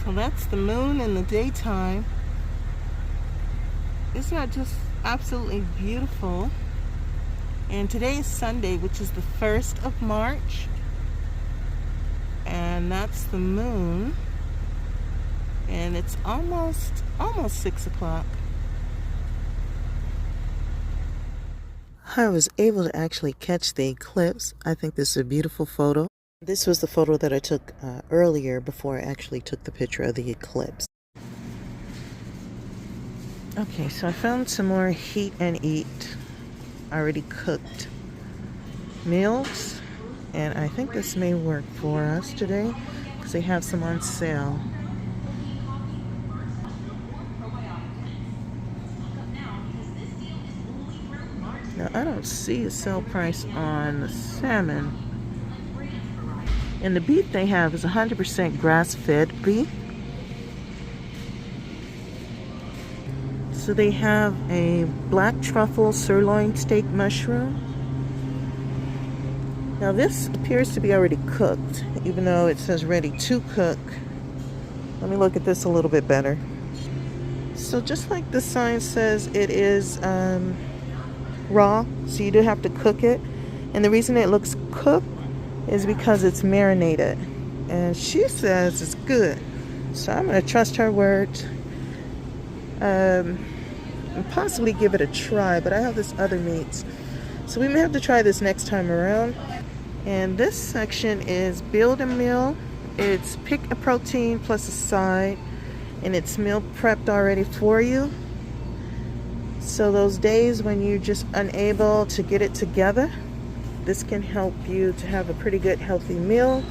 So that's the moon in the daytime. Isn't that just absolutely beautiful? And today is Sunday, which is the 1st of March. And that's the moon. And it's almost 6 o'clock. I was able to actually catch the eclipse. I think this is a beautiful photo. This was the photo that I took earlier before I actually took the picture of the eclipse. Okay, so I found some more heat and eat already cooked meals. And I think this may work for us today because they have some on sale. Now, I don't see a sale price on the salmon. And the beef they have is 100% grass-fed beef. So they have a black truffle sirloin steak mushroom. Now this appears to be already cooked, even though it says ready to cook. Let me look at this a little bit better. So just like the sign says, it is raw, so you do have to cook it. And the reason it looks cooked is because it's marinated. And she says it's good. So I'm going to trust her word. And possibly give it a try, but I have this other meat. So we may have to try this next time around. And this section is build a meal. It's pick a protein plus a side. And it's meal prepped already for you. So those days when you're just unable to get it together, this can help you to have a pretty good healthy meal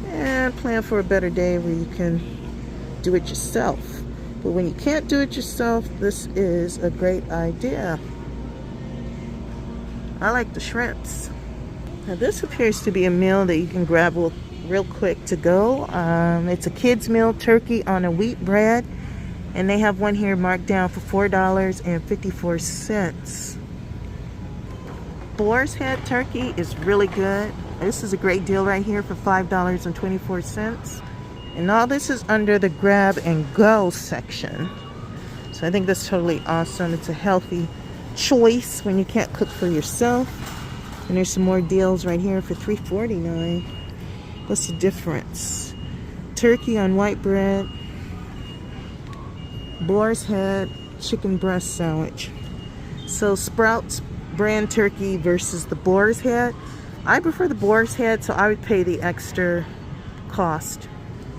and plan for a better day where you can do it yourself. But when you can't do it yourself, this is a great idea. I like the shrimps. Now this appears to be a meal that you can grab real quick to go. It's a kid's meal, turkey on a wheat bread. And they have one here marked down for $4.54. Boar's head turkey is really good. This is a great deal right here for $5.24. And all this is under the grab and go section. So I think that's totally awesome. It's a healthy choice when you can't cook for yourself. And there's some more deals right here for $3.49. What's the difference? Turkey on white bread. Boar's head chicken breast sandwich. So Sprouts brand turkey versus the boar's head. I prefer the boar's head, so I would pay the extra cost.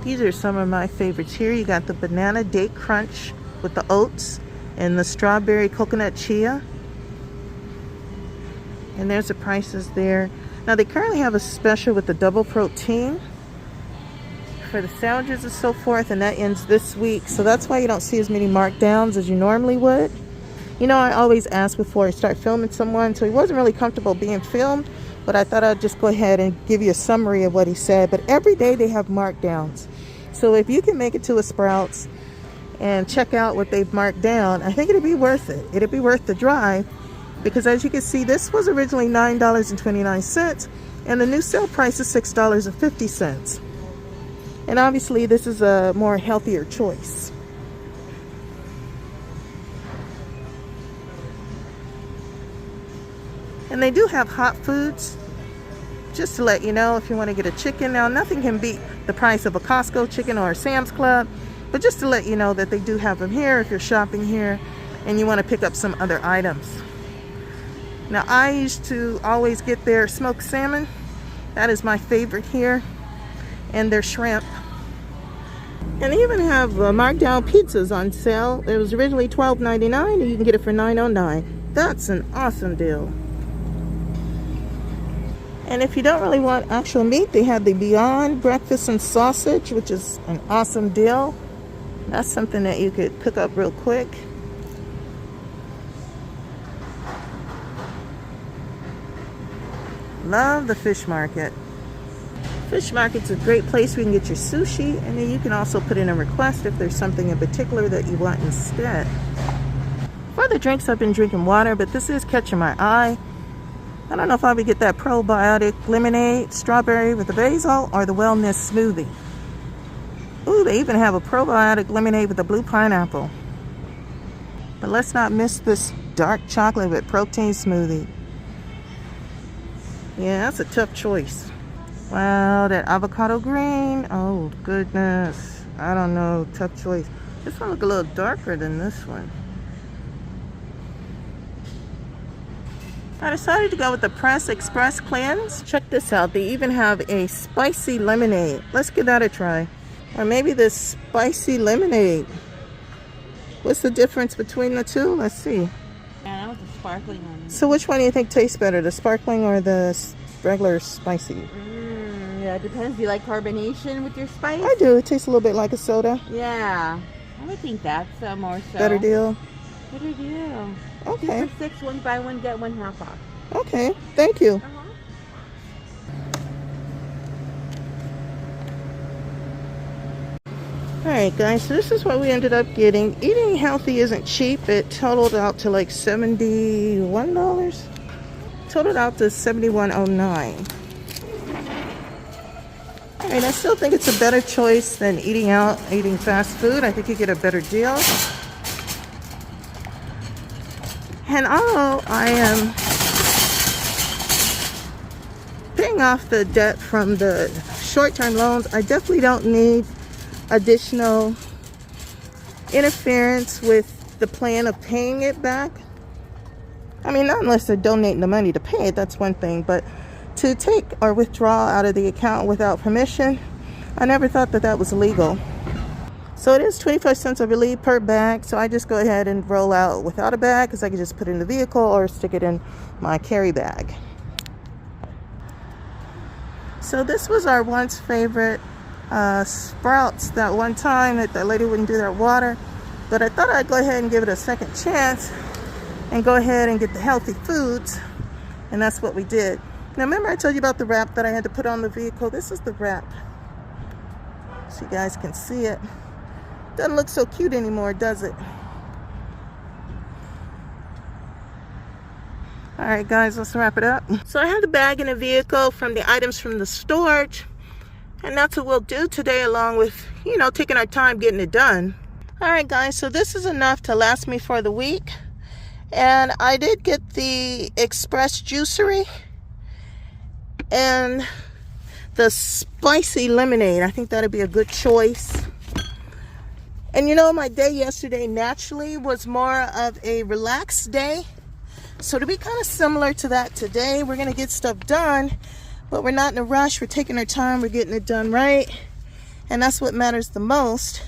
These are some of my favorites here. You got the banana date crunch with the oats and the strawberry coconut chia. And there's the prices there. Now they currently have a special with the double protein for the sandwiches and so forth, and that ends this week. So that's why you don't see as many markdowns as you normally would. You know, I always ask before I start filming someone, so he wasn't really comfortable being filmed, but I thought I'd just go ahead and give you a summary of what he said. But every day they have markdowns. So if you can make it to a Sprouts and check out what they've marked down, I think it'd be worth it. It'd be worth the drive, because as you can see, this was originally $9.29, and the new sale price is $6.50. And obviously this is a more healthier choice. And they do have hot foods, just to let you know if you want to get a chicken. Now nothing can beat the price of a Costco chicken or a Sam's Club, but just to let you know that they do have them here if you're shopping here and you want to pick up some other items. Now I used to always get their smoked salmon. That is my favorite here. And their shrimp. And they even have markdown pizzas on sale. It was originally $12.99 and you can get it for $9.09. That's an awesome deal. And if you don't really want actual meat, they have the Beyond breakfast and sausage, which is an awesome deal. That's something that you could cook up real quick. Love the fish market. Fish market's a great place where you can get your sushi, and then you can also put in a request if there's something in particular that you want instead. For the drinks, I've been drinking water, but this is catching my eye. I don't know if I would get that probiotic lemonade, strawberry with the basil, or the wellness smoothie. Ooh, they even have a probiotic lemonade with a blue pineapple. But let's not miss this dark chocolate with protein smoothie. Yeah, that's a tough choice. Wow, that avocado green. Oh, goodness. I don't know. Tough choice. This one looks a little darker than this one. I decided to go with the Press Express Cleanse. Check this out. They even have a spicy lemonade. Let's give that a try. Or maybe this spicy lemonade. What's the difference between the two? Let's see. Yeah, that was a sparkling one. So which one do you think tastes better? The sparkling or the regular spicy? Yeah, it depends. Do you like carbonation with your spice? I do. It tastes a little bit like a soda. Yeah. I would think that's more so. Better deal? Better deal. Okay. 2 for $6, 1 buy 1 get 1 half off. Okay. Thank you. Alright guys, so this is what we ended up getting. Eating healthy isn't cheap. It totaled out to like $71. Totaled out to $71.09. Alright, I still think it's a better choice than eating out, eating fast food. I think you get a better deal. And although I am paying off the debt from the short-term loans, I definitely don't need additional interference with the plan of paying it back. I mean, not unless they're donating the money to pay it, that's one thing, but to take or withdraw out of the account without permission, I never thought that that was legal. So it is 25 cents, I believe, per bag, so I just go ahead and roll out without a bag because I can just put it in the vehicle or stick it in my carry bag. So this was our once favorite Sprouts that one time that the lady wouldn't do their water, but I thought I'd go ahead and give it a second chance and go ahead and get the healthy foods, and that's what we did. Now remember I told you about the wrap that I had to put on the vehicle? This is the wrap, so you guys can see it. Doesn't look so cute anymore, does it? Alright guys, let's wrap it up. So I have the bag in the vehicle from the items from the storage. And that's what we'll do today, along with, you know, taking our time getting it done. Alright guys, so this is enough to last me for the week. And I did get the Express Juicery and the spicy lemonade. I think that'd be a good choice. And you know, my day yesterday naturally was more of a relaxed day. So to be kind of similar to that today, we're going to get stuff done. But we're not in a rush. We're taking our time. We're getting it done right. And that's what matters the most.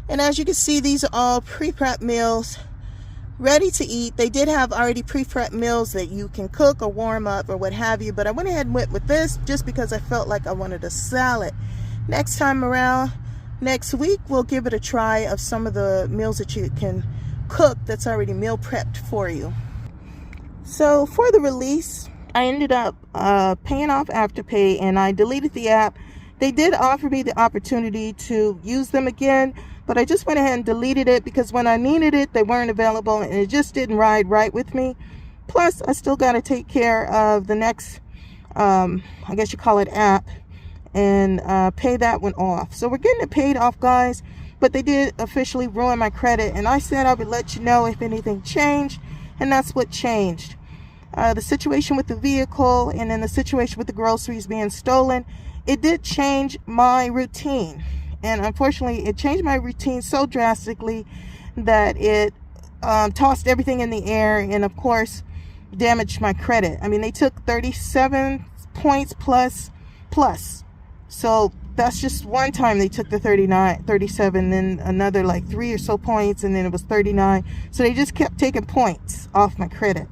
And as you can see, these are all pre-prep meals ready to eat. They did have already pre-prep meals that you can cook or warm up or what have you. But I went ahead and went with this just because I felt like I wanted a salad. Next time around, next week, we'll give it a try of some of the meals that you can cook that's already meal prepped for you. So for the release, I ended up paying off Afterpay, and I deleted the app. They did offer me the opportunity to use them again, but I just went ahead and deleted it because when I needed it, they weren't available, and it just didn't ride right with me. Plus, I still got to take care of the next, I guess you call it app, and pay that one off. So we're getting it paid off, guys, but they did officially ruin my credit, and I said I would let you know if anything changed, and that's what changed. The situation with the vehicle and then the situation with the groceries being stolen, it did change my routine. And unfortunately, it changed my routine so drastically that it tossed everything in the air and, of course, damaged my credit. I mean, they took 37 points plus. So that's just one time they took the 37, then another like 3 or so points, and then it was 39. So they just kept taking points off my credit.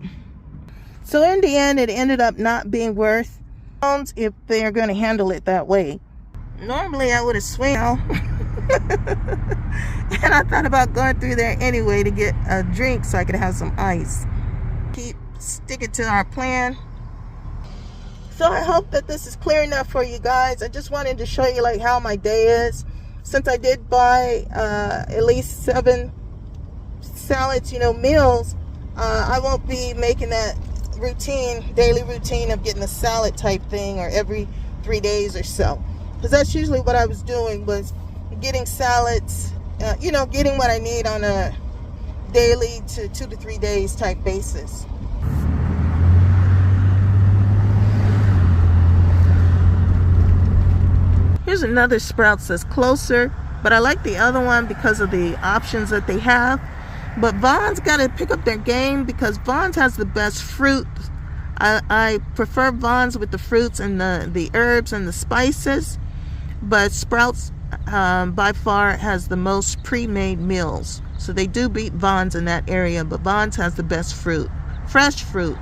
So in the end, it ended up not being worth loans if they're going to handle it that way. Normally, I would have swung out. And I thought about going through there anyway to get a drink so I could have some ice. Keep sticking to our plan. So I hope that this is clear enough for you guys. I just wanted to show you like how my day is. Since I did buy at least 7 salads, you know, meals, I won't be making that daily routine of getting a salad type thing or every 3 days or so, because that's usually what I was doing, was getting salads, getting what I need on a daily to 2 to 3 days type basis. Here's another Sprouts that's closer, but I like the other one because of the options that they have. But Vaughn's got to pick up their game because Vaughn's has the best fruit. I prefer Vaughn's with the fruits and the herbs and the spices, but Sprouts by far has the most pre-made meals. So they do beat Vaughn's in that area, but Vaughn's has the best fruit, fresh fruit.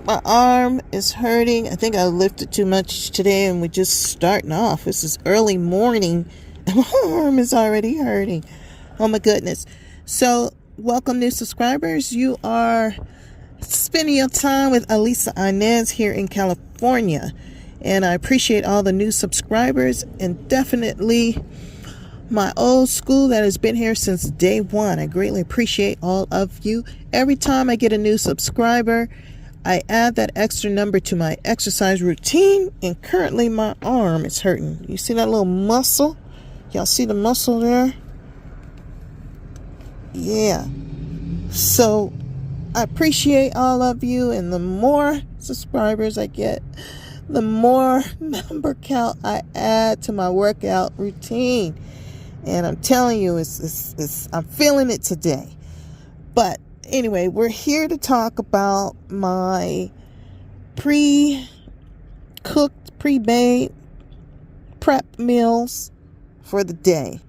My arm is hurting. I think I lifted too much today and we're just starting off. This is early morning and my arm is already hurting. Oh my goodness. So welcome new subscribers. You are spending your time with Elisa Inez here in California. And I appreciate all the new subscribers and definitely my old school that has been here since day one. I greatly appreciate all of you. Every time I get a new subscriber, I add that extra number to my exercise routine, and currently my arm is hurting. You see that little muscle? Y'all see the muscle there? Yeah. So I appreciate all of you, and the more subscribers I get, the more number count I add to my workout routine. And I'm telling you, I'm feeling it today. But anyway, we're here to talk about my pre-cooked, pre-made prep meals for the day.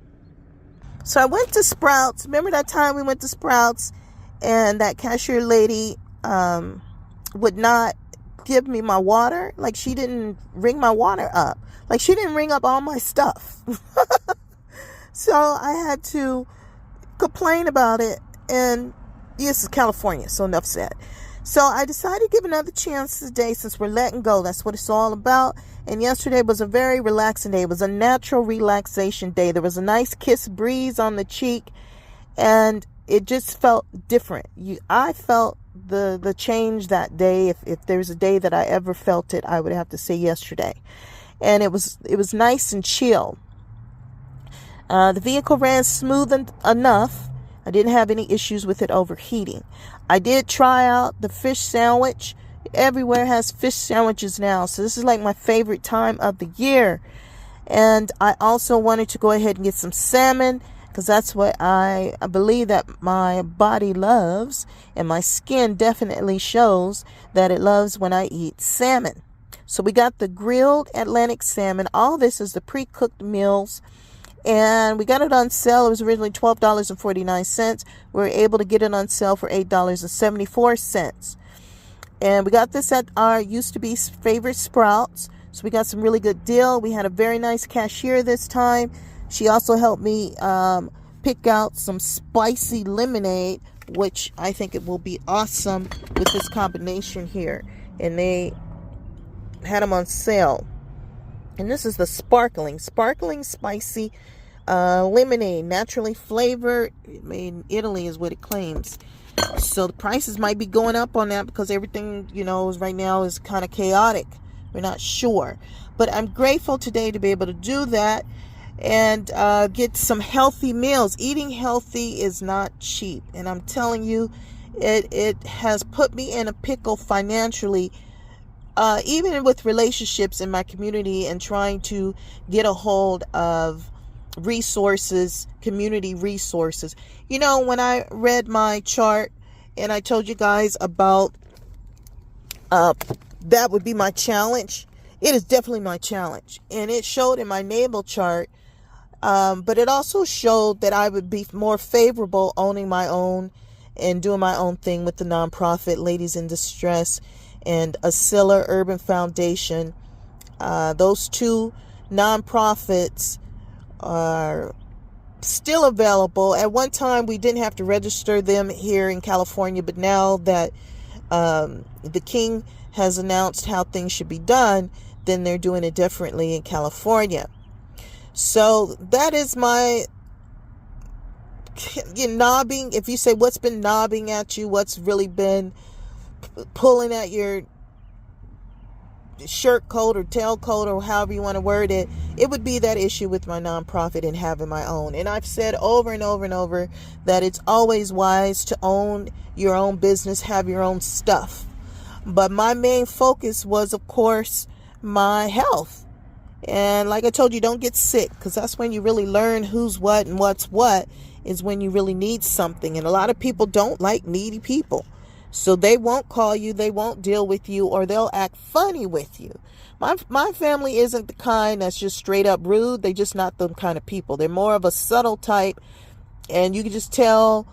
So I went to Sprouts. Remember that time we went to Sprouts and that cashier lady would not give me my water? Like, she didn't ring my water up. Like, she didn't ring up all my stuff. So I had to complain about it, and this is California, so enough said. So I decided to give another chance today since we're letting go. That's what it's all about. And yesterday was a very relaxing day. It was a natural relaxation day. There was a nice kiss breeze on the cheek, and it just felt different. I felt the change that day. If there's a day that I ever felt it, I would have to say yesterday. And it was nice and chill. The vehicle ran smooth enough. I didn't have any issues with it overheating. I did try out the fish sandwich. Everywhere has fish sandwiches now. So this is like my favorite time of the year. And I also wanted to go ahead and get some salmon, because that's what I believe that my body loves. And my skin definitely shows that it loves when I eat salmon. So we got the grilled Atlantic salmon. All this is the pre-cooked meals. And we got it on sale. It was originally $12.49. We were able to get it on sale for $8.74. And we got this at our used to be favorite Sprouts. So we got some really good deal. We had a very nice cashier this time. She also helped me pick out some spicy lemonade, which I think it will be awesome with this combination here. And they had them on sale. And this is the sparkling spicy lemonade, naturally flavored, made in Italy is what it claims. So the prices might be going up on that because everything, right now is kind of chaotic. We're not sure. But I'm grateful today to be able to do that and get some healthy meals. Eating healthy is not cheap. And I'm telling you, it has put me in a pickle financially. Even with relationships in my community and trying to get a hold of resources, community resources. When I read my chart and I told you guys about that would be my challenge, it is definitely my challenge. And it showed in my natal chart, but it also showed that I would be more favorable owning my own and doing my own thing with the nonprofit Ladies in Distress and Asila Urban Foundation. Those two nonprofits are still available. At one time, we didn't have to register them here in California, but now that the king has announced how things should be done, then they're doing it differently in California. So that is my knobbing. If you say what's been knobbing at you, what's really been pulling at your shirt coat or tail coat or however you want to word it, it would be that issue with my nonprofit and having my own. And I've said over and over and over that it's always wise to own your own business, have your own stuff. But my main focus was, of course, my health. And like I told you, don't get sick, because that's when you really learn who's what and what's what, is when you really need something. And a lot of people don't like needy people. So they won't call you, they won't deal with you, or they'll act funny with you. My family isn't the kind that's just straight up rude. They're just not them kind of people. They're more of a subtle type, and you can just tell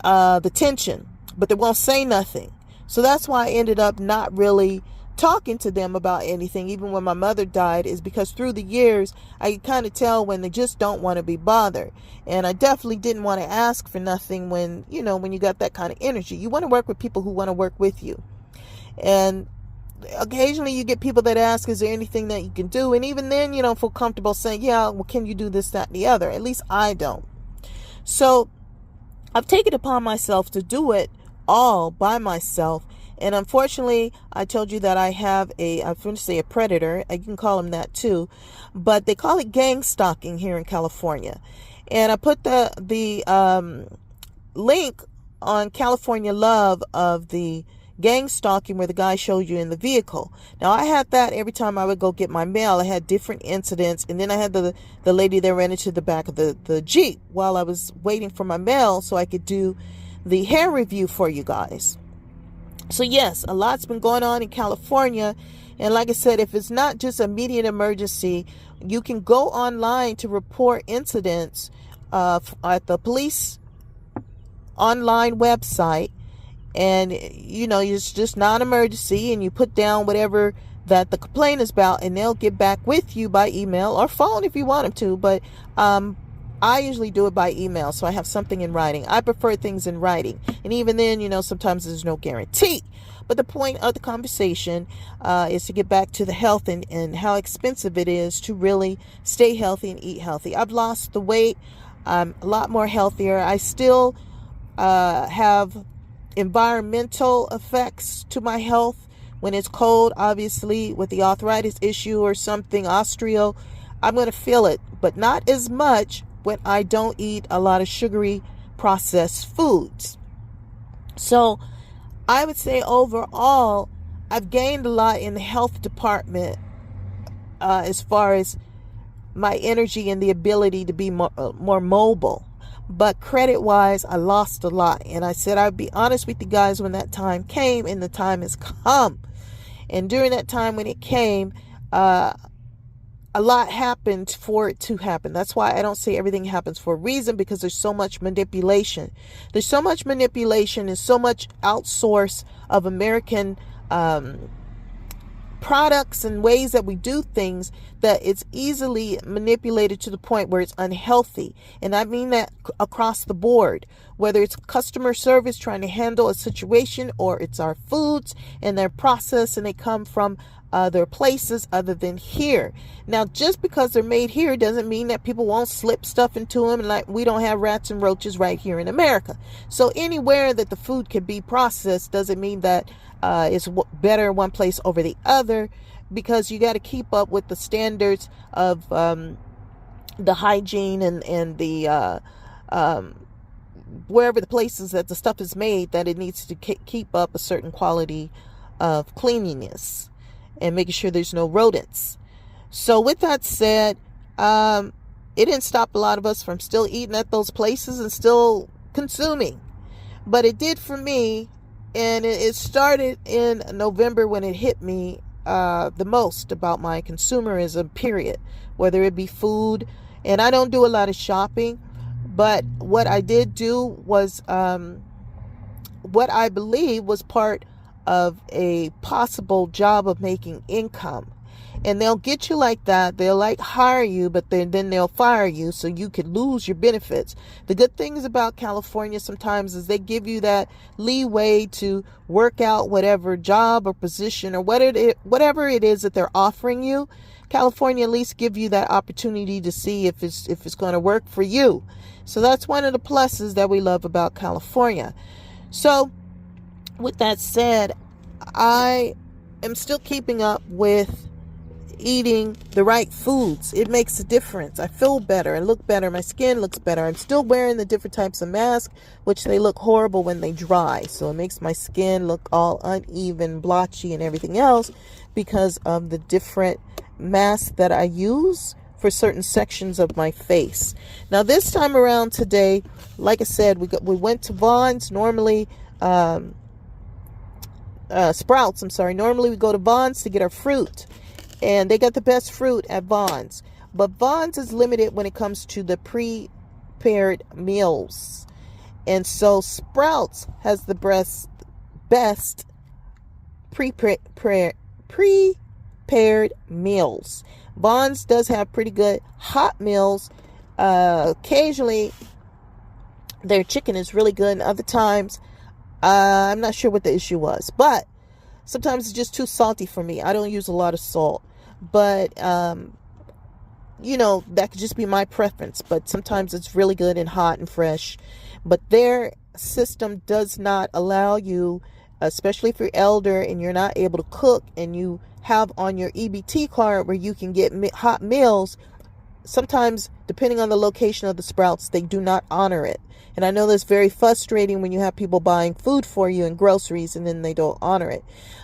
the tension, but they won't say nothing. So that's why I ended up not really talking to them about anything, even when my mother died, is because through the years, I could kind of tell when they just don't want to be bothered. And I definitely didn't want to ask for nothing when you got that kind of energy. You want to work with people who want to work with you. And occasionally you get people that ask, is there anything that you can do? And even then, you don't feel comfortable saying, yeah, well, can you do this, that, and the other? At least I don't. So I've taken it upon myself to do it all by myself. And unfortunately, I told you that I have I'm going to say a predator. You can call him that too. But they call it gang stalking here in California. And I put the link on California Love of the gang stalking where the guy showed you in the vehicle. Now, I had that every time I would go get my mail. I had different incidents. And then I had the lady that ran into the back of the Jeep while I was waiting for my mail so I could do the hair review for you guys. So yes, a lot's been going on in California. And like I said, if it's not just immediate emergency, you can go online to report incidents at the police online website. And, it's just non-emergency, and you put down whatever that the complaint is about, and they'll get back with you by email or phone if you want them to. But I usually do it by email, so I have something in writing. I prefer things in writing. And even then, sometimes there's no guarantee. But the point of the conversation is to get back to the health and how expensive it is to really stay healthy and eat healthy. I've lost the weight. I'm a lot more healthier. I still have environmental effects to my health. When it's cold, obviously, with the arthritis issue or something, osteo, I'm going to feel it, but not as much when I don't eat a lot of sugary processed foods. So I would say overall, I've gained a lot in the health department as far as my energy and the ability to be more mobile. But credit-wise, I lost a lot. And I said I'd be honest with you guys when that time came, and the time has come. And during that time when it came, a lot happened for it to happen. That's why I don't say everything happens for a reason, because there's so much manipulation. There's so much manipulation and so much outsource of American products and ways that we do things that it's easily manipulated to the point where it's unhealthy. And I mean that across the board, whether it's customer service trying to handle a situation, or it's our foods and their process and they come from other places other than here. Now, just because they're made here doesn't mean that people won't slip stuff into them, and like we don't have rats and roaches right here in America. So anywhere that the food can be processed doesn't mean that it's better one place over the other, because you got to keep up with the standards of the hygiene and the wherever the places that the stuff is made, that it needs to keep up a certain quality of cleanliness and making sure there's no rodents. So with that said, it didn't stop a lot of us from still eating at those places and still consuming. But it did for me, and it started in November when it hit me the most about my consumerism, period. Whether it be food, and I don't do a lot of shopping, but what I did do was what I believe was part of a possible job of making income. And they'll get you like that. They'll hire you, but then they'll fire you so you could lose your benefits. The good things about California sometimes is they give you that leeway to work out whatever job or position or whatever it is that they're offering you. California at least give you that opportunity to see if it's going to work for you. So that's one of the pluses that we love about California. So with that said, I am still keeping up with eating the right foods. It makes a difference. I feel better. I look better. My skin looks better. I'm still wearing the different types of masks, which they look horrible when they dry. So it makes my skin look all uneven, blotchy, and everything else because of the different masks that I use for certain sections of my face. Now this time around today, like I said, we went to Vons. Normally, Sprouts, I'm sorry. Normally we go to Vons to get our fruit. And they got the best fruit at Vons. But Vons is limited when it comes to the prepared meals. And so Sprouts has the best prepared meals. Vons does have pretty good hot meals. Occasionally, their chicken is really good. And other times, I'm not sure what the issue was. But sometimes it's just too salty for me. I don't use a lot of salt. But, you know, that could just be my preference. But sometimes it's really good and hot and fresh. But their system does not allow you, especially if you're elder and you're not able to cook and you have on your EBT card where you can get hot meals. Sometimes, depending on the location of the Sprouts, they do not honor it. And I know that's very frustrating when you have people buying food for you and groceries and then they don't honor it.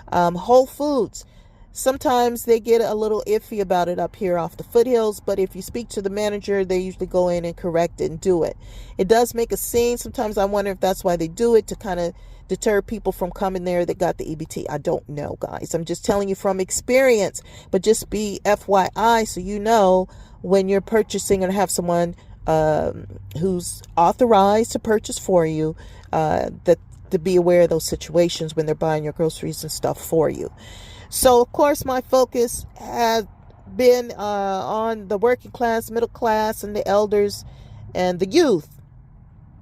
Whole Foods. Sometimes they get a little iffy about it up here off the foothills, but if you speak to the manager, they usually go in and correct it and do it. It does make a scene. Sometimes I wonder if that's why they do it, to kind of deter people from coming there that got the EBT. I don't know, guys. I'm just telling you from experience, but just be FYI so you know when you're purchasing and have someone who's authorized to purchase for you, that to be aware of those situations when they're buying your groceries and stuff for you. So, of course, my focus has been on the working class, middle class, and the elders and the youth,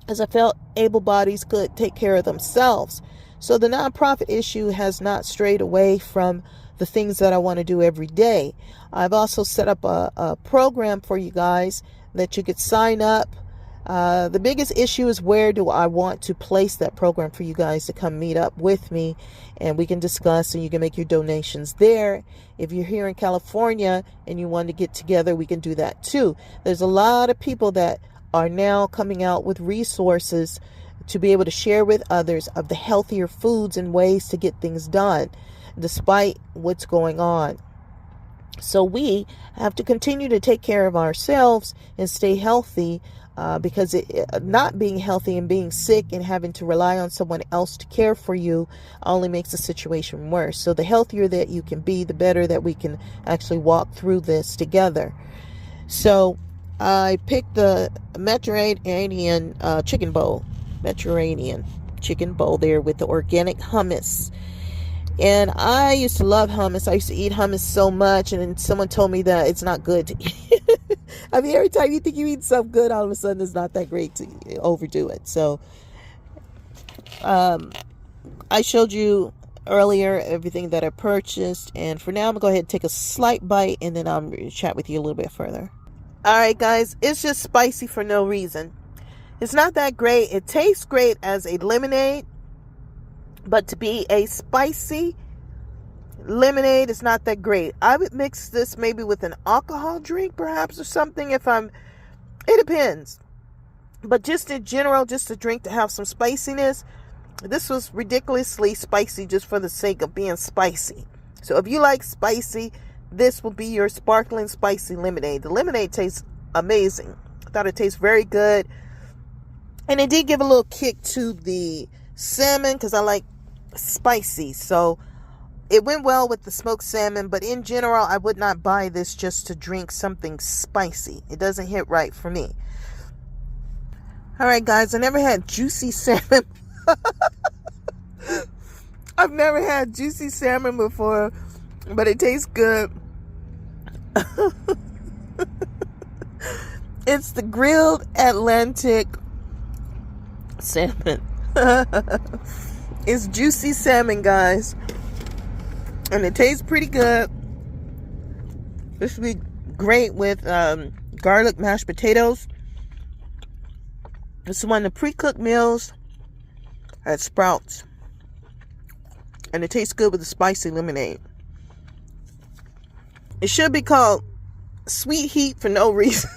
as I felt able bodies could take care of themselves. So the nonprofit issue has not strayed away from the things that I want to do every day. I've also set up a program for you guys that you could sign up. The biggest issue is, where do I want to place that program for you guys to come meet up with me, and we can discuss, and you can make your donations there. If you're here in California and you want to get together, we can do that too. There's a lot of people that are now coming out with resources to be able to share with others of the healthier foods and ways to get things done despite what's going on. So we have to continue to take care of ourselves and stay healthy, because not being healthy and being sick and having to rely on someone else to care for you only makes the situation worse. So the healthier that you can be, the better that we can actually walk through this together. So I picked the Mediterranean chicken bowl there with the organic hummus. And I used to love hummus. I used to eat hummus so much, and then someone told me that it's not good to eat. I mean, every time you think you eat something good, all of a sudden it's not that great to overdo it. So I showed you earlier everything that I purchased, and for now I'm going to go ahead and take a slight bite, and then I'll chat with you a little bit further. Alright guys, it's just spicy for no reason. It's not that great. It tastes great as a lemonade, but to be a spicy lemonade is not that great. I would mix this maybe with an alcohol drink perhaps or something it depends. But just in general, just a drink to have some spiciness, this was ridiculously spicy just for the sake of being spicy. So if you like spicy, this will be your sparkling spicy lemonade. The lemonade tastes amazing. I thought it tastes very good. And it did give a little kick to the salmon because I like spicy. So it went well with the smoked salmon, but in general, I would not buy this just to drink something spicy. It doesn't hit right for me. Alright guys, I never had juicy salmon. I've never had juicy salmon before, but it tastes good. It's the grilled Atlantic salmon. It's juicy salmon, guys, and it tastes pretty good. This would be great with garlic mashed potatoes. This is one of the pre-cooked meals at Sprouts. And it tastes good with the spicy lemonade. It should be called Sweet Heat for no reason.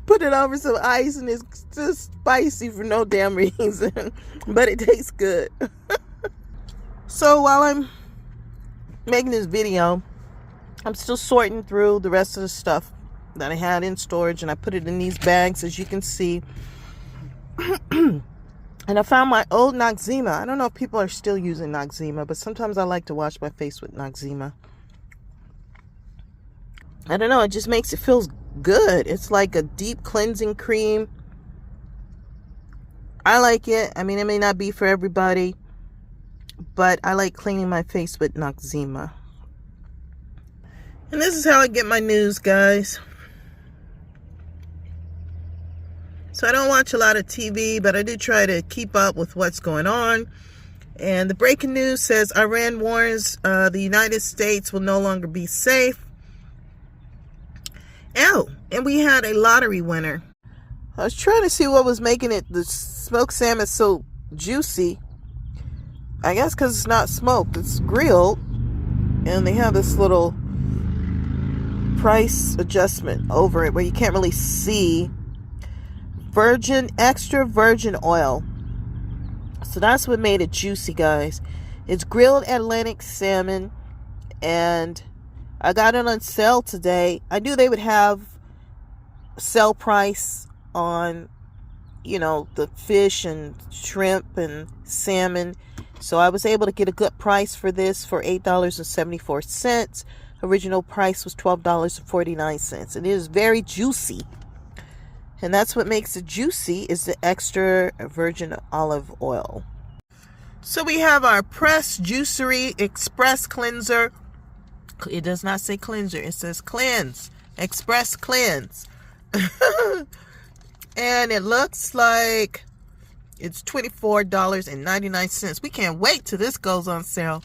Put it over some ice and it's just spicy for no damn reason. But it tastes good. So while I'm making this video, I'm still sorting through the rest of the stuff that I had in storage, and I put it in these bags, as you can see. And I found my old Noxzema. I don't know if people are still using Noxzema, but sometimes I like to wash my face with Noxzema. I don't know, it just makes it feel good. It's like a deep cleansing cream. I like it. I mean, it may not be for everybody, but I like cleaning my face with Noxzema. And this is how I get my news, guys. So I don't watch a lot of TV, but I do try to keep up with what's going on. And the breaking news says Iran warns the United States will no longer be safe. Oh, and we had a lottery winner. I was trying to see what was making it, the smoked salmon, so juicy. I guess because it's not smoked, it's grilled. And they have this little price adjustment over it where you can't really see. Extra virgin oil. So that's what made it juicy, guys. It's grilled Atlantic salmon, and I got it on sale today. I knew they would have sale price on, you know, the fish and shrimp and salmon. So I was able to get a good price for this for $8.74. Original price was $12.49. It is very juicy. And that's what makes it juicy, is the extra virgin olive oil. So we have our Press Juicery Express Cleanser. It does not say cleanser. It says cleanse. Express cleanse. And it looks like it's $24.99. We can't wait till this goes on sale.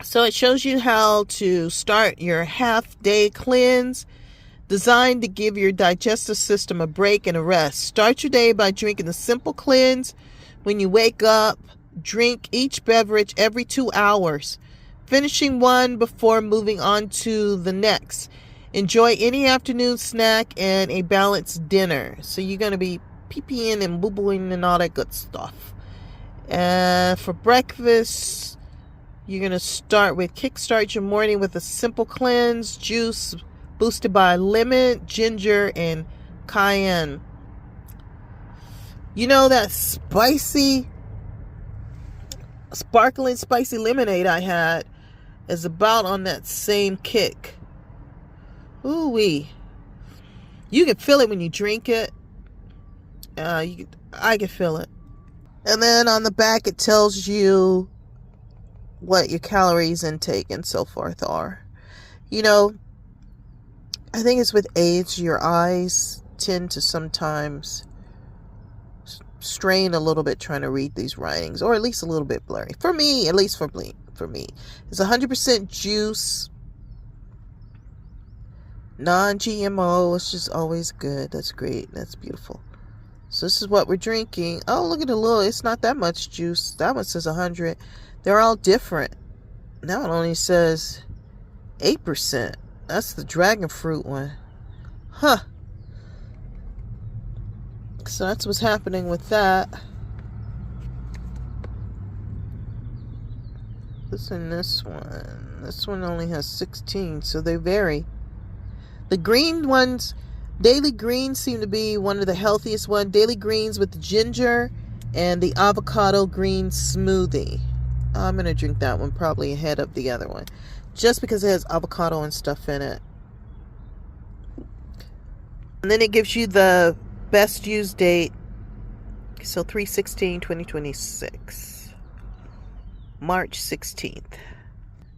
So it shows you how to start your half-day cleanse, designed to give your digestive system a break and a rest. Start your day by drinking the simple cleanse. When you wake up, drink each beverage every 2 hours, finishing one before moving on to the next. Enjoy any afternoon snack and a balanced dinner. So you're going to be pee-peeing and boo-booing and all that good stuff. And for breakfast, you're going to kickstart your morning with a simple cleanse juice boosted by lemon, ginger, and cayenne. You know that spicy, sparkling spicy lemonade I had is about on that same kick. Ooh-wee. You can feel it when you drink it. I can feel it. And then on the back it tells you what your calories intake and so forth are. You know, I think it's with age, your eyes tend to sometimes strain a little bit trying to read these writings, or at least a little bit blurry. For me, at least for me. It's 100% juice, non-GMO, which is always good. That's great. That's beautiful. So this is what we're drinking. Oh, look at the little, it's not that much juice. That one says 100. They're all different. That one only says 8%. That's the dragon fruit one. Huh. So that's what's happening with that. This and this one. This one only has 16, so they vary. The green ones, Daily Greens seem to be one of the healthiest ones. Daily Greens with the ginger and the avocado green smoothie. I'm going to drink that one probably ahead of the other one, just because it has avocado and stuff in it. And then it gives you the best use date. So 3/16/2026. March 16th.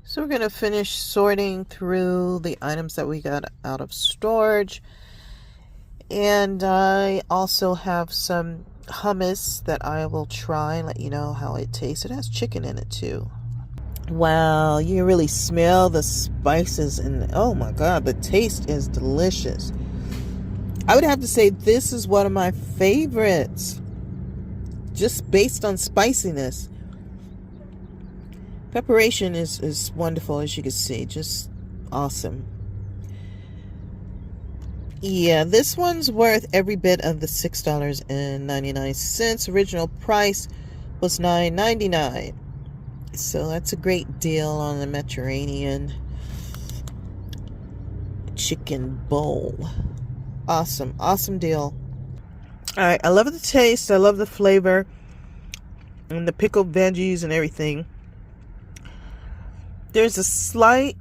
So we're going to finish sorting through the items that we got out of storage. And I also have some hummus that I will try and let you know how it tastes. It has chicken in it too. Wow, you can really smell the spices, and oh my god, the taste is delicious. I would have to say this is one of my favorites, just based on spiciness. Preparation is wonderful, as you can see, just awesome. Yeah, this one's worth every bit of the $6.99. Original price was $9.99. So that's a great deal on the Mediterranean chicken bowl. Awesome, awesome deal. Alright, I love the taste, I love the flavor, and the pickled veggies and everything. There's a slight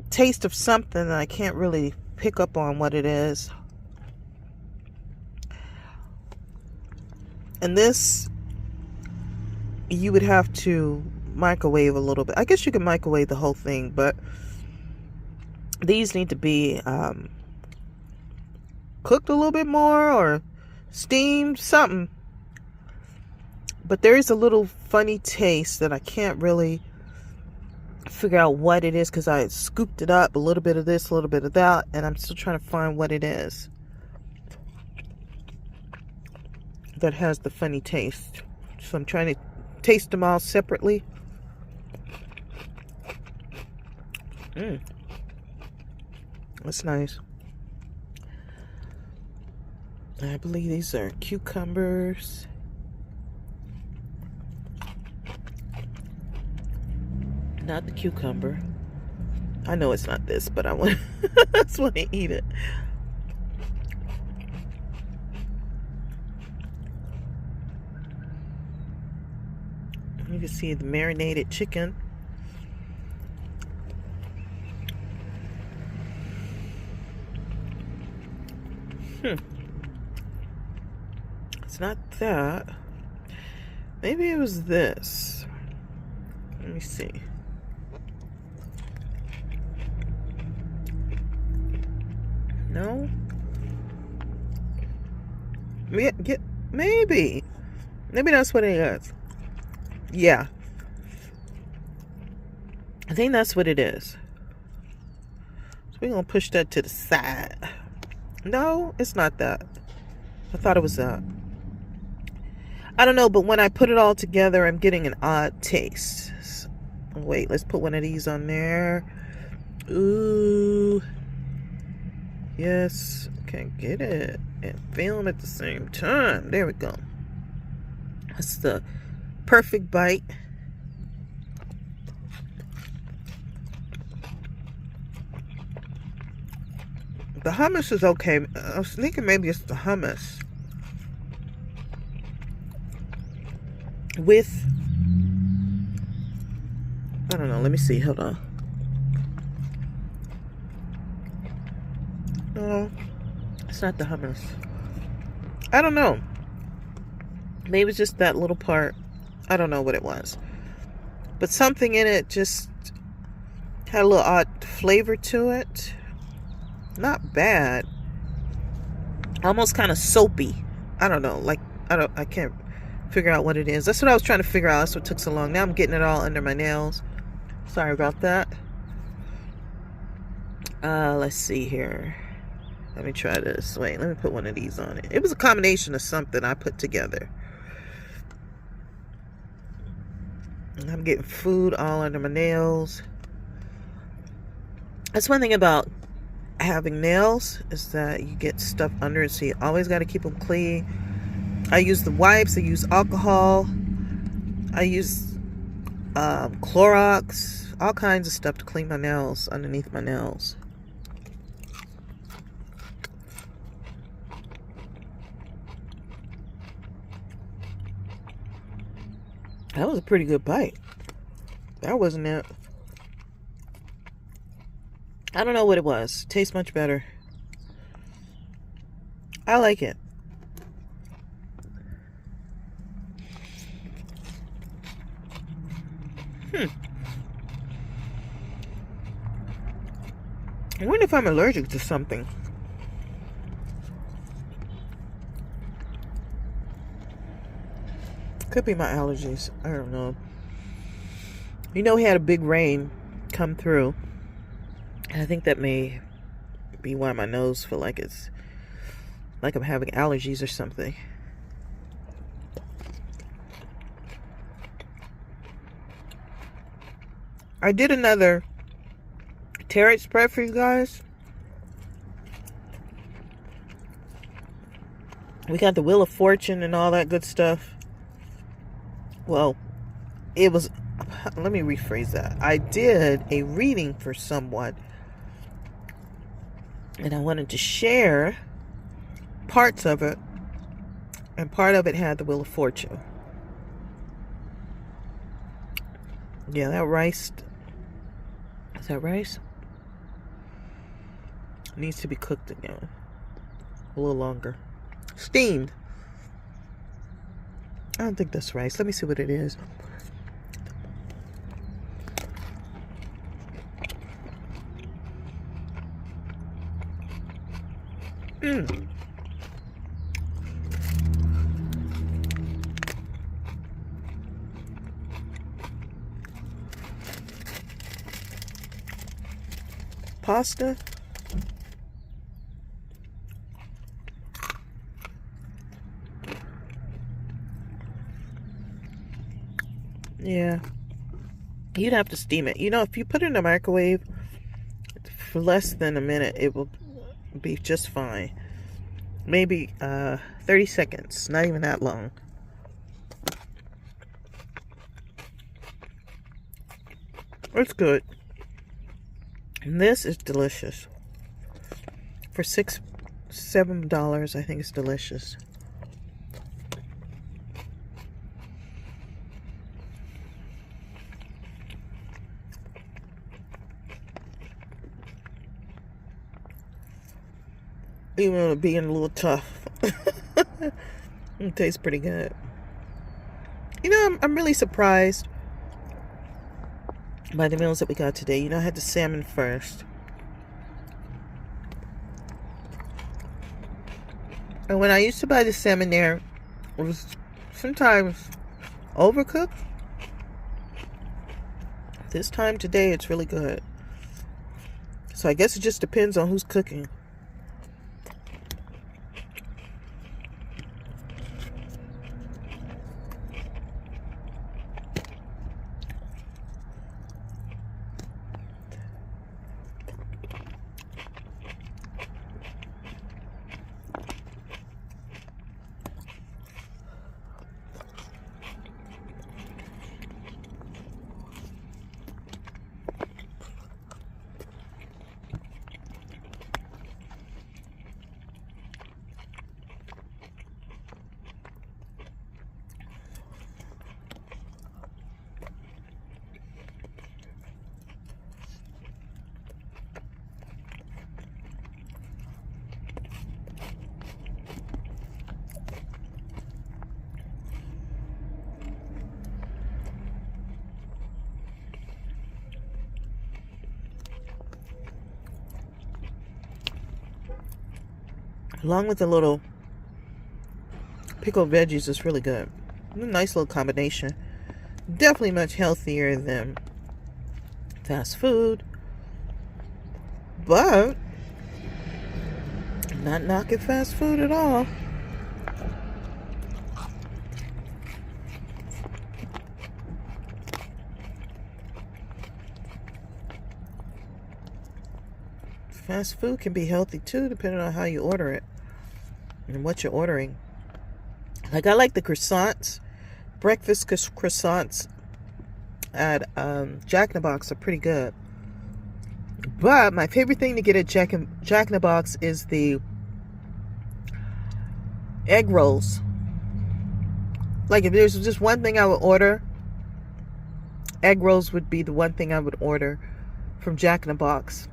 taste of something that I can't really pick up on what it is. And this, you would have to microwave a little bit. I guess you can microwave the whole thing, but these need to be cooked a little bit more or steamed, something. But there is a little funny taste that I can't really figure out what it is, because I scooped it up, a little bit of this, a little bit of that, and I'm still trying to find what it is that has the funny taste. So I'm trying to taste them all separately. That's nice. I believe these are cucumbers. Not the cucumber. I know it's not this, but I just want to eat it. You can see the marinated chicken. It's not that. Maybe it was this. Let me see. No? Maybe. Maybe that's what it is. Yeah. I think that's what it is. So we're going to push that to the side. No, it's not that. I thought it was that. I don't know, but when I put it all together, I'm getting an odd taste. So, wait, let's put one of these on there. Ooh. Yes, can't get it and film at the same time. There we go. That's the perfect bite. The hummus is okay. I was thinking maybe it's the hummus with, I don't know, let me see, hold on. No, it's not the hummus. I don't know. Maybe it's just that little part. I don't know what it was. But something in it just had a little odd flavor to it. Not bad. Almost kind of soapy. I don't know. Like, I can't figure out what it is. That's what I was trying to figure out. That's what took so long. Now I'm getting it all under my nails. Sorry about that. Let's see here. Let me try this. Wait, let me put one of these on it. It was a combination of something I put together. And I'm getting food all under my nails. That's one thing about having nails, is that you get stuff under it, so you always got to keep them clean. I use the wipes. I use alcohol. I use Clorox. All kinds of stuff to clean my nails, underneath my nails. That was a pretty good bite. That wasn't it. I don't know what it was. Tastes much better. I like it. I wonder if I'm allergic to something. Could be my allergies. I don't know. You know, we had a big rain come through, and I think that may be why my nose feel like it's like I'm having allergies or something. I did another carrot spread for you guys. We got the Wheel of Fortune and all that good stuff. Well, it was, let me rephrase that. I did a reading for someone, and I wanted to share parts of it, and part of it had the Wheel of Fortune. Yeah, that rice, is that rice? It needs to be cooked again. A little longer. Steamed. I don't think that's rice. Let me see what it is. Pasta. Yeah. You'd have to steam it. You know, if you put it in the microwave for less than a minute, it will be just fine. Maybe 30 seconds. Not even that long. It's good. And this is delicious. For $7, I think it's delicious. Even though it being a little tough. It tastes pretty good. You know, I'm really surprised by the meals that we got today. You know, I had the salmon first. And when I used to buy the salmon there, it was sometimes overcooked. This time today, it's really good. So I guess it just depends on who's cooking. Along with the little pickled veggies, is really good. A nice little combination. Definitely much healthier than fast food. But I'm not knocking fast food at all. Fast food can be healthy too, depending on how you order it and what you're ordering. Like, I like the croissants. Breakfast croissants at Jack in the Box are pretty good. But my favorite thing to get at Jack in the Box is the egg rolls. Like, if there's just one thing I would order, egg rolls would be the one thing I would order from Jack in the Box.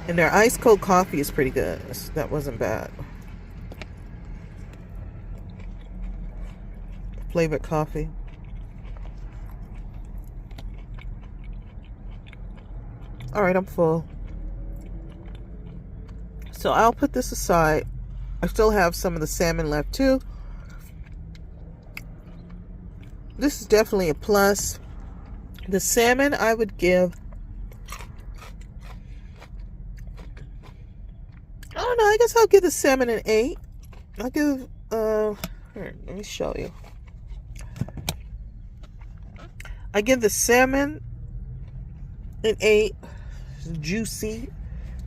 And their ice cold coffee is pretty good. That wasn't bad. Flavored coffee. All right, I'm full. So I'll put this aside. I still have some of the salmon left too. This is definitely a plus. The salmon I would give, I don't know, I guess I'll give the salmon an 8. I'll give, here, let me show you. I give the salmon an 8. It's juicy,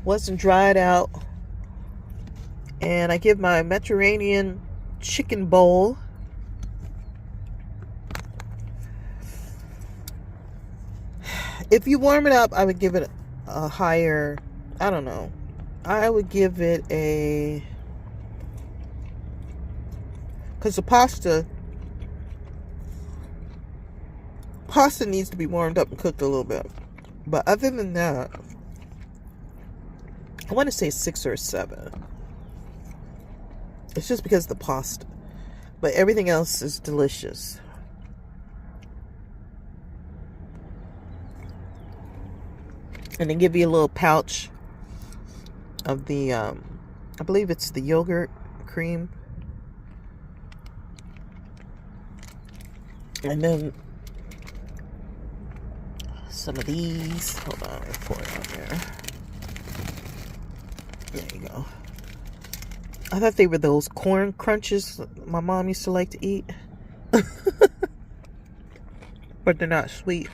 wasn't dried out. And I give my Mediterranean chicken bowl if you warm it up, I would give it a higher, I don't know. I would give it a, because the pasta needs to be warmed up and cooked a little bit. But other than that, I want to say 6 or 7. It's just because of the pasta. But everything else is delicious. And they give you a little pouch of the, I believe it's the yogurt cream. And then some of these. Hold on, I'll pour it on there. There you go. I thought they were those corn crunches my mom used to like to eat. But they're not sweet.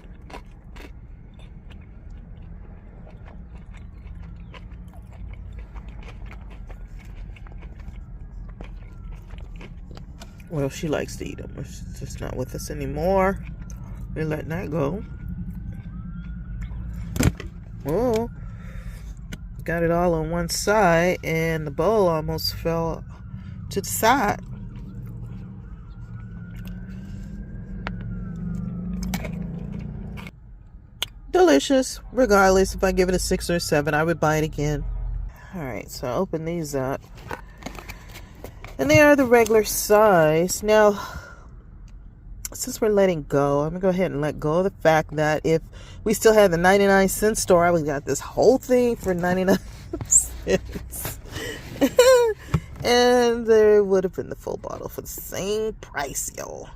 Well, she likes to eat them. It's just not with us anymore. We're letting that go. Oh, got it all on one side, and the bowl almost fell to the side. Delicious. Regardless, if I give it a 6 or 7, I would buy it again. Alright, so I open these up. And they are the regular size. Now, since we're letting go, I'm going to go ahead and let go of the fact that if we still had the 99-cent store, I would have got this whole thing for 99 cents. And there would have been the full bottle for the same price, yo.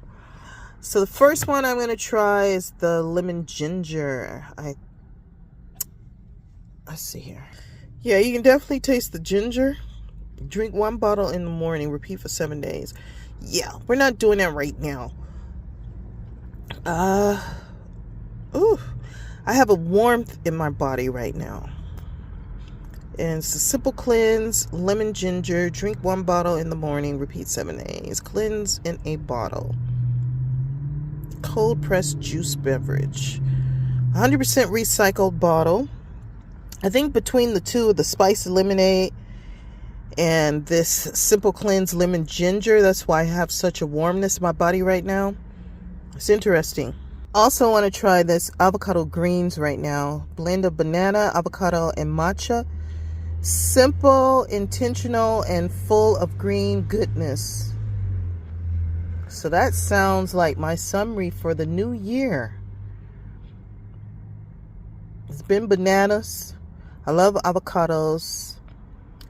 So the first one I'm going to try is the lemon ginger. Let's see here. Yeah, you can definitely taste the ginger. Drink 1 bottle in the morning, repeat for 7 days. Yeah, we're not doing that right now. Ooh, I have a warmth in my body right now. And it's a simple cleanse, lemon ginger, drink 1 bottle in the morning, repeat 7 days. Cleanse in a bottle. Cold pressed juice beverage. 100% recycled bottle. I think between the two, the spicy lemonade and this simple cleanse lemon ginger, that's why I have such a warmness in my body right now. It's interesting. Also want to try this avocado greens right now. Blend of banana, avocado, and matcha. Simple, intentional, and full of green goodness. So that sounds like my summary for the new year. It's been bananas. I love avocados.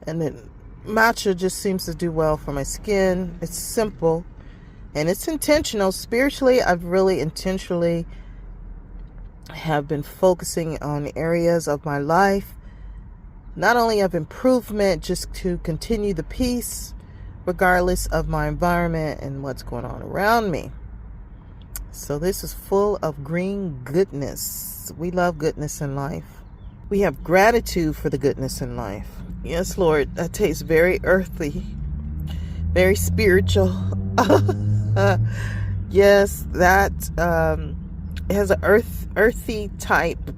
And then matcha just seems to do well for my skin. It's simple and it's intentional. Spiritually, I've really intentionally have been focusing on areas of my life, not only of improvement, just to continue the peace regardless of my environment and what's going on around me. So this is full of green goodness. We love goodness in life. We have gratitude for the goodness in life. Yes, Lord, that tastes very earthy, very spiritual. Yes, that it has an earthy type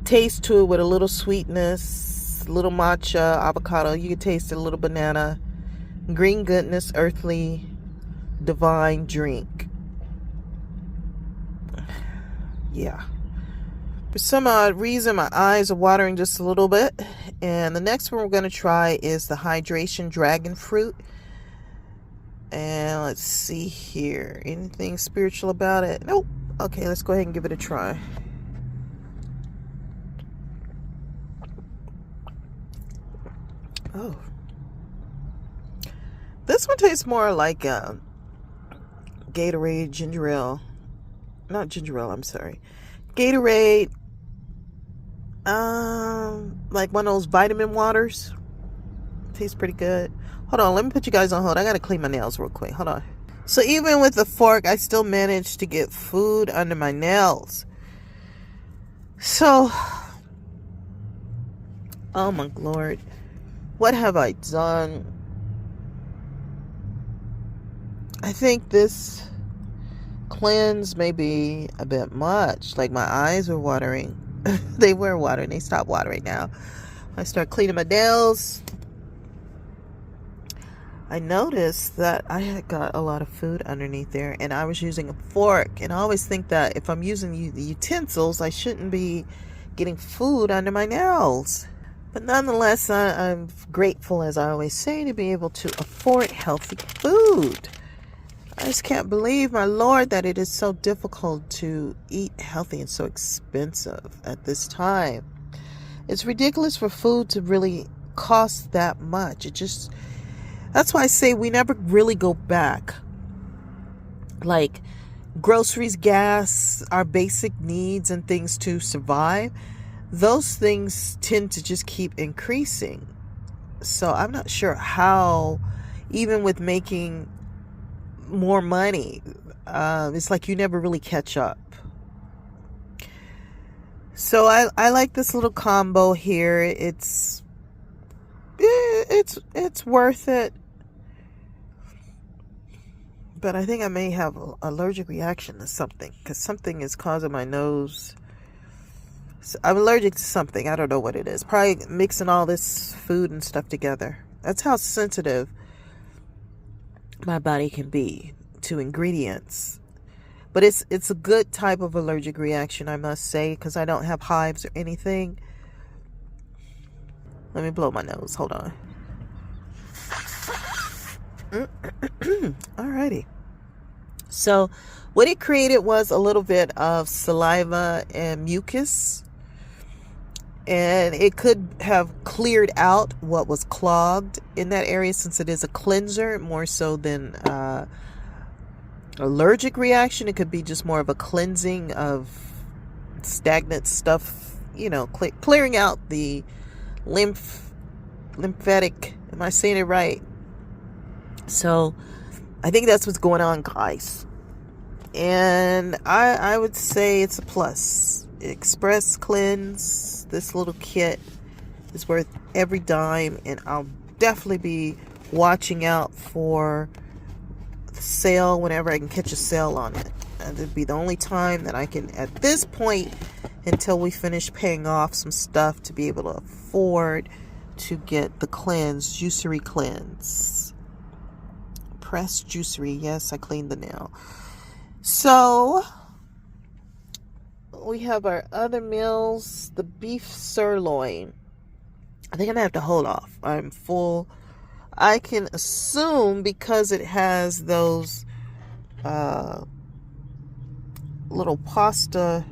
taste to it with a little sweetness, little matcha, avocado. You can taste it, a little banana, green goodness, earthly, divine drink. Yeah. For some odd reason, my eyes are watering just a little bit. And the next one we're going to try is the Hydration Dragon Fruit. And let's see here. Anything spiritual about it? Nope. Okay, let's go ahead and give it a try. Oh. This one tastes more like Gatorade, ginger ale. Not ginger ale, I'm sorry. Gatorade, like one of those vitamin waters. Tastes pretty good. Hold on, let me put you guys on hold. I gotta clean my nails real quick. Hold on. So even with the fork, I still managed to get food under my nails. So, oh my Lord, what have I done? I think this cleanse may be a bit much. Like my eyes were watering. They were watering. They stopped watering now. I start cleaning my nails. I noticed that I had got a lot of food underneath there, and I was using a fork. And I always think that if I'm using the utensils, I shouldn't be getting food under my nails. But nonetheless, I'm grateful, as I always say, to be able to afford healthy food. I just can't believe, my Lord, that it is so difficult to eat healthy and so expensive at this time. It's ridiculous for food to really cost that much. That's why I say we never really go back. Like groceries, gas, our basic needs and things to survive, those things tend to just keep increasing. So I'm not sure how, even with making more money, it's like you never really catch up. So I like this little combo here. It's worth it. But I think I may have an allergic reaction to something, because something is causing my nose. So I'm allergic to something. I don't know what it is. Probably mixing all this food and stuff together. That's how sensitive my body can be to ingredients. But it's a good type of allergic reaction, I must say, because I don't have hives or anything. Let me blow my nose. Hold on. Alrighty. So what it created was a little bit of saliva and mucus, and it could have cleared out what was clogged in that area, since it is a cleanser more so than allergic reaction. It could be just more of a cleansing of stagnant stuff, clearing out the lymphatic, am I saying it right? So I think that's what's going on, guys. And I would say it's a plus. Express Cleanse, this little kit is worth every dime, and I'll definitely be watching out for the sale whenever I can catch a sale on it. And it'd be the only time that I can, at this point, until we finish paying off some stuff, to be able to afford to get the cleanse, Juicery Cleanse. Pressed Juicery, yes, I cleaned the nail. So we have our other meals. The beef sirloin, I think I'm gonna have to hold off. I'm full. I can assume, because it has those little pasta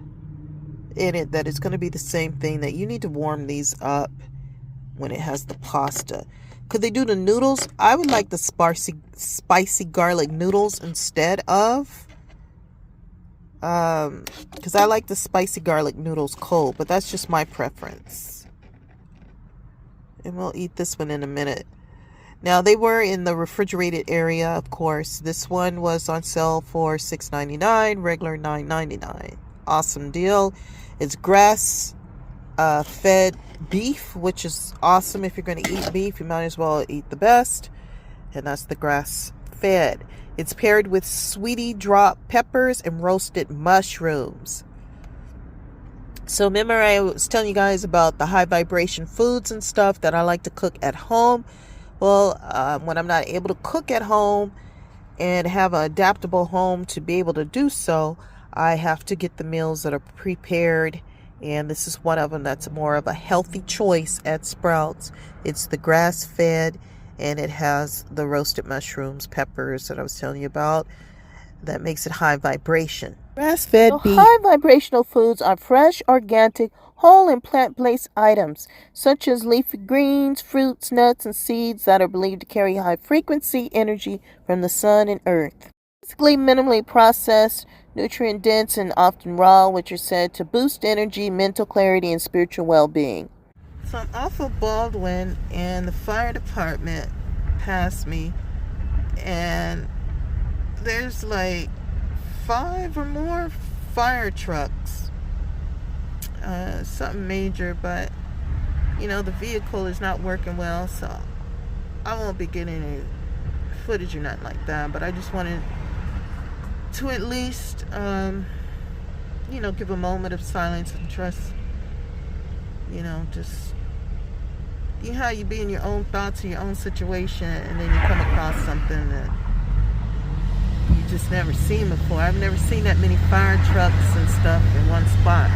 in it, that it's going to be the same thing, that you need to warm these up when it has the pasta. Could they do the noodles? I would like the spicy garlic noodles instead of, because I like the spicy garlic noodles cold, but that's just my preference. And we'll eat this one in a minute. Now, they were in the refrigerated area, of course. This one was on sale for $6.99, regular $9.99. Awesome deal. It's grass fed beef, which is awesome. If you're going to eat beef, you might as well eat the best, and that's the grass fed. It's paired with sweetie drop peppers and roasted mushrooms. So remember, I was telling you guys about the high vibration foods and stuff that I like to cook at home. Well, when I'm not able to cook at home and have an adaptable home to be able to do so, I have to get the meals that are prepared, and this is one of them that's more of a healthy choice at Sprouts. It's the grass-fed, and it has the roasted mushrooms, peppers that I was telling you about. that makes it high vibration. Grass-fed beef. High vibrational foods are fresh, organic, whole and plant-based items, such as leafy greens, fruits, nuts, and seeds that are believed to carry high-frequency energy from the sun and earth. Basically minimally processed, nutrient-dense, and often raw, which are said to boost energy, mental clarity, and spiritual well-being. So I'm off of Baldwin, and the fire department passed me, and there's like 5 or more fire trucks. Something major, but the vehicle is not working well, so I won't be getting any footage or nothing like that. But I just wanted to at least give a moment of silence and trust. Just how you be in your own thoughts and your own situation, and then you come across something that you just never seen before. I've never seen that many fire trucks and stuff in one spot.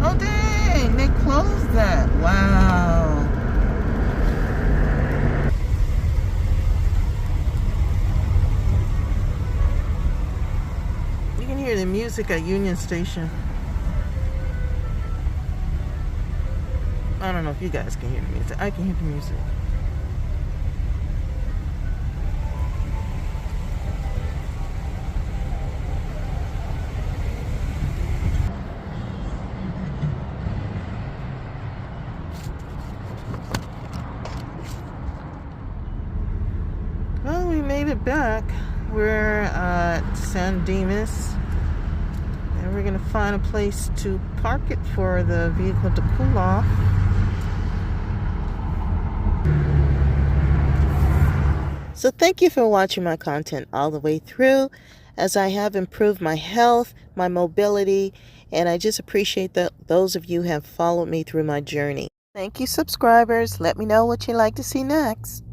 Oh dang, they closed that. Wow. Hear the music at Union Station. I don't know if you guys can hear the music. I can hear the music. Well, we made it back. We're at San Dimas. And we're going to find a place to park it for the vehicle to cool off. So thank you for watching my content all the way through, as I have improved my health, my mobility, and I just appreciate that those of you have followed me through my journey. Thank you, subscribers. Let me know what you'd like to see next.